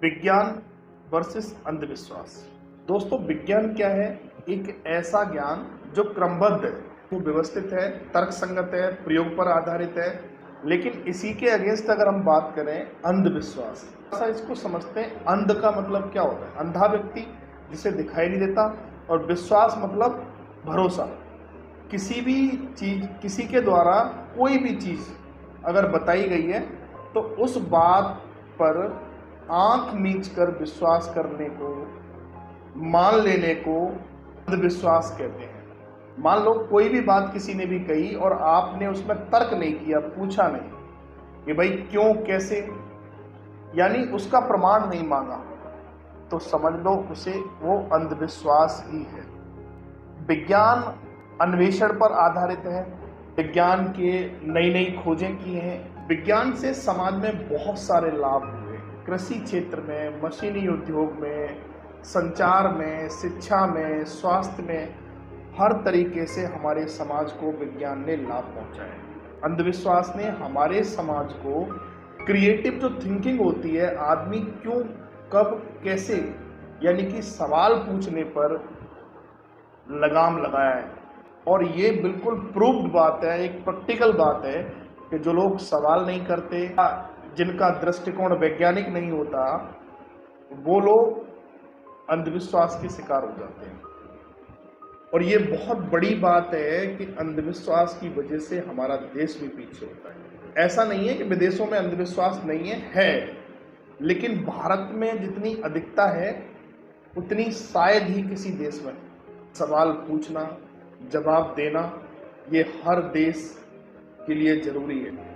विज्ञान वर्सेस अंधविश्वास। दोस्तों, विज्ञान क्या है? एक ऐसा ज्ञान जो क्रमबद्ध है, वो व्यवस्थित है, तर्कसंगत है, प्रयोग पर आधारित है। लेकिन इसी के अगेंस्ट अगर हम बात करें अंधविश्वास, ऐसा इसको समझते हैं। अंध का मतलब क्या होता है? अंधा व्यक्ति जिसे दिखाई नहीं देता, और विश्वास मतलब भरोसा। किसी भी चीज, किसी के द्वारा कोई भी चीज अगर बताई गई है तो उस बात पर आंख मीच कर विश्वास करने को, मान लेने को अंधविश्वास कहते हैं। मान लो कोई भी बात किसी ने भी कही और आपने उसमें तर्क नहीं किया, पूछा नहीं कि भाई क्यों, कैसे, यानी उसका प्रमाण नहीं मांगा, तो समझ लो उसे वो अंधविश्वास ही है। विज्ञान अन्वेषण पर आधारित है। विज्ञान के नई नई खोजें की हैं। विज्ञान से समाज में बहुत सारे लाभ हुए, कृषि क्षेत्र में, मशीनी उद्योग में, संचार में, शिक्षा में, स्वास्थ्य में, हर तरीके से हमारे समाज को विज्ञान ने लाभ पहुंचाया। अंधविश्वास ने हमारे समाज को क्रिएटिव जो थिंकिंग होती है, आदमी क्यों, कब, कैसे, यानी कि सवाल पूछने पर लगाम लगाया है। और ये बिल्कुल प्रूव्ड बात है, एक प्रैक्टिकल बात है कि जो लोग सवाल नहीं करते, जिनका दृष्टिकोण वैज्ञानिक नहीं होता, वो लोग अंधविश्वास के शिकार हो जाते हैं। और ये बहुत बड़ी बात है कि अंधविश्वास की वजह से हमारा देश भी पीछे होता है। ऐसा नहीं है कि विदेशों में अंधविश्वास नहीं है, लेकिन भारत में जितनी अधिकता है उतनी शायद ही किसी देश में। सवाल पूछना, जवाब देना, ये हर देश के लिए जरूरी है।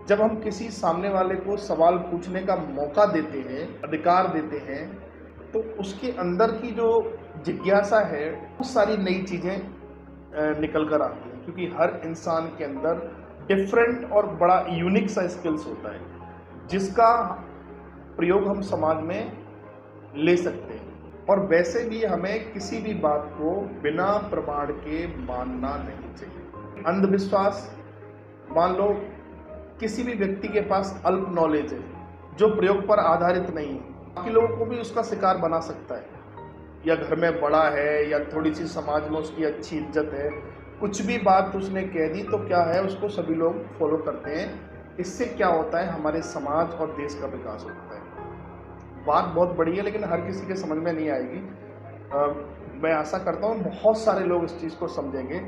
जब हम किसी सामने वाले को सवाल पूछने का मौका देते हैं, अधिकार देते हैं, तो उसके अंदर की जो जिज्ञासा है, बहुत सारी नई चीज़ें निकल कर आती हैं। क्योंकि हर इंसान के अंदर डिफरेंट और बड़ा यूनिक सा स्किल्स होता है, जिसका प्रयोग हम समाज में ले सकते हैं। और वैसे भी हमें किसी भी बात को बिना प्रमाण के मानना नहीं चाहिए। अंधविश्वास, मान लो किसी भी व्यक्ति के पास अल्प नॉलेज है जो प्रयोग पर आधारित नहीं है, बाकी लोगों को भी उसका शिकार बना सकता है। या घर में बड़ा है, या थोड़ी सी समाज में उसकी अच्छी इज्जत है, कुछ भी बात उसने कह दी तो क्या है, उसको सभी लोग फॉलो करते हैं। इससे क्या होता है, हमारे समाज और देश का विकास होता है। बात बहुत बड़ी है, लेकिन हर किसी के समझ में नहीं आएगी। मैं आशा करता हूँ बहुत सारे लोग इस चीज़ को समझेंगे।